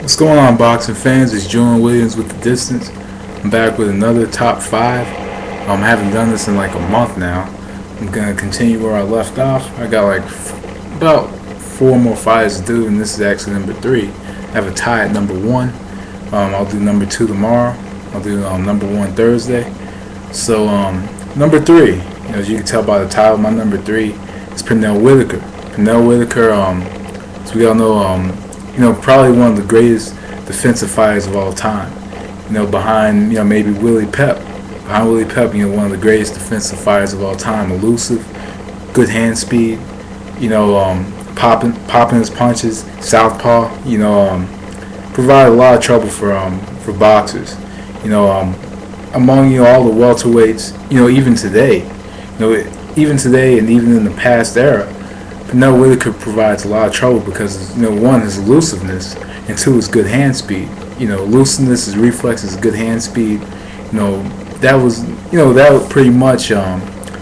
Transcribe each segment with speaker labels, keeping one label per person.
Speaker 1: What's going on, boxing fans? It's Julian Williams with The Distance. I'm back with another top 5. I haven't done this in like a month now. I'm going to continue where I left off. I got like about 4 more fights to do, and this is actually number 3. I have a tie at number 1. I'll do number 2 tomorrow. I'll do number 1 Thursday. So number 3, as you can tell by the title, my number 3 is Pernell Whitaker. Pernell Whitaker, as we all know, probably one of the greatest defensive fighters of all time. Behind, maybe Willie Pep. Behind Willie Pep, one of the greatest defensive fighters of all time. Elusive, good hand speed, popping his punches, southpaw, provide a lot of trouble for boxers. Among all the welterweights, even today, and even in the past era, Pernell Whitaker provides a lot of trouble because, one, his elusiveness, and 2, his good hand speed. Elusiveness, his reflexes, good hand speed. That pretty much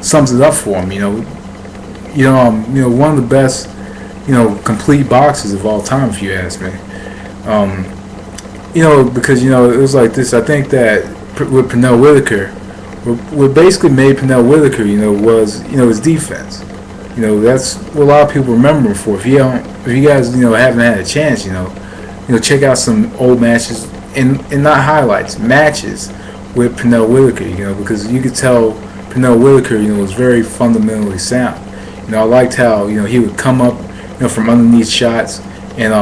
Speaker 1: sums it up for him. One of the best, complete boxers of all time, if you ask me. Because it was like this. I think that with Pernell Whitaker, what basically made Pernell Whitaker, was his defense. That's what a lot of people remember him for. If you guys, haven't had a chance, check out some old matches and not highlights, matches with Pernell Whitaker, because you could tell Pernell Whitaker, was very fundamentally sound. I liked how, he would come up, from underneath shots and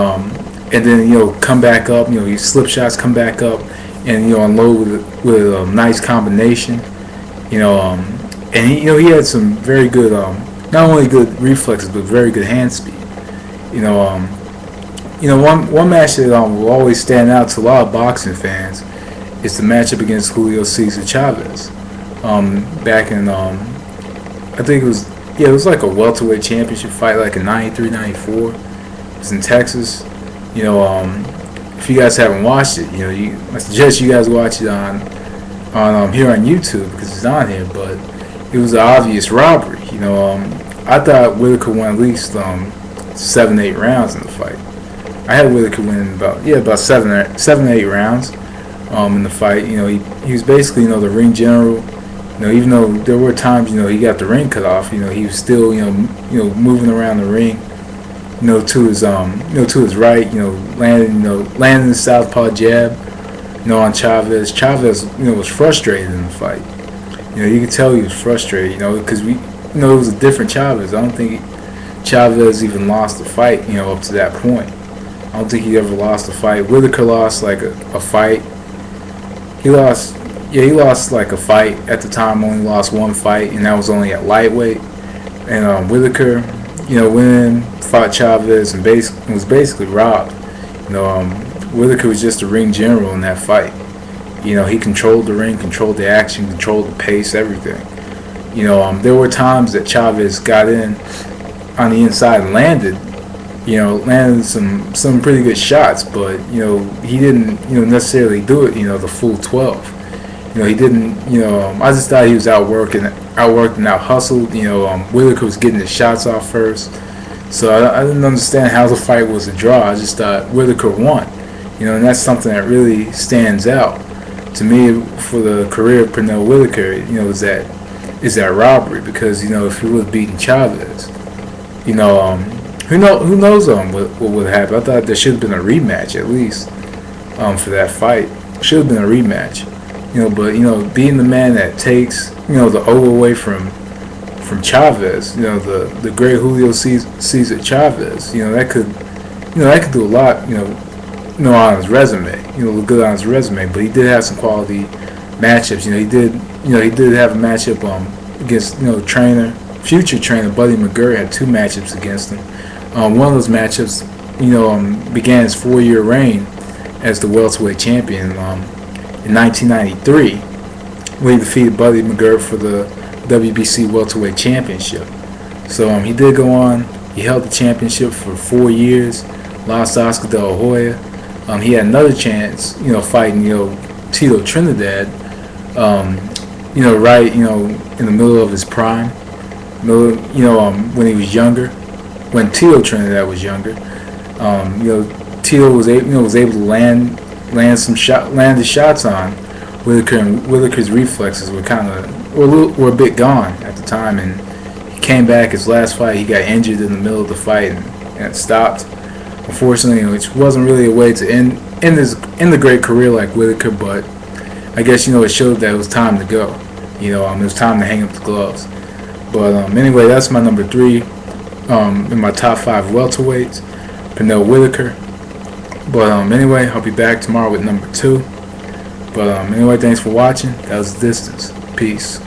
Speaker 1: then, come back up, he slip shots, come back up and, unload with a nice combination, and he had some very good, not only good reflexes, but very good hand speed. One match that will always stand out to a lot of boxing fans is the matchup against Julio Cesar Chavez. Back in, I think it was like a welterweight championship fight, like in 93, 94. It was in Texas. If you guys haven't watched it, I suggest you guys watch it on here on YouTube because it's on here. But it was an obvious robbery. I thought Whitaker won at least 7-8 rounds in the fight. I had Whitaker win about 7 or 8 rounds in the fight. He was basically the ring general. Even though there were times he got the ring cut off, he was still moving around the ring. To his right, landing the southpaw jab, on Chavez. Chavez, was frustrated in the fight. You could tell he was frustrated, because it was a different Chavez. I don't think Chavez even lost the fight, up to that point. I don't think he ever lost a fight. Whitaker lost like a fight. He lost like a fight at the time. Only lost one fight, and that was only at lightweight. And Whitaker, went in, fought Chavez, and was basically robbed. Whitaker was just a ring general in that fight. He controlled the ring, controlled the action, controlled the pace, everything. There were times that Chavez got in on the inside and landed some pretty good shots, but he didn't necessarily do it the full 12. He didn't. I just thought he was outworked and out-hustled. Whitaker was getting his shots off first, so I didn't understand how the fight was a draw. I just thought Whitaker won. And that's something that really stands out to me for the career of Pernell Whitaker. Is that robbery, because if he would have beaten Chavez, who knows what would happen. I thought there should have been a rematch at least for that fight. Should have been a rematch. But being the man that takes the O away from Chavez, the great Julio Cesar Chavez, that could do a lot, on his resume, look good on his resume. But he did have some quality matchups. He did have a matchup against future trainer Buddy McGirt. Had 2 matchups against him. One of those matchups, began his 4-year reign as the welterweight champion in 1993, when he defeated Buddy McGirt for the WBC welterweight championship. So he did go on. He held the championship for 4 years. Lost to Oscar De La Hoya. He had another chance, fighting Tito Trinidad. Right, in the middle of his prime. When he was younger. When Tito Trinidad was younger. Tito was able to land the shots on Whitaker, and Whitaker's reflexes were a bit gone at the time, and he came back. His last fight, he got injured in the middle of the fight and it stopped. Unfortunately, which wasn't really a way to end the great career like Whitaker, but I guess it showed that it was time to go. It was time to hang up the gloves. But anyway, that's my number 3 in my top 5 welterweights, Pernell Whitaker. But anyway, I'll be back tomorrow with number 2. But anyway, thanks for watching. That was Distance. Peace.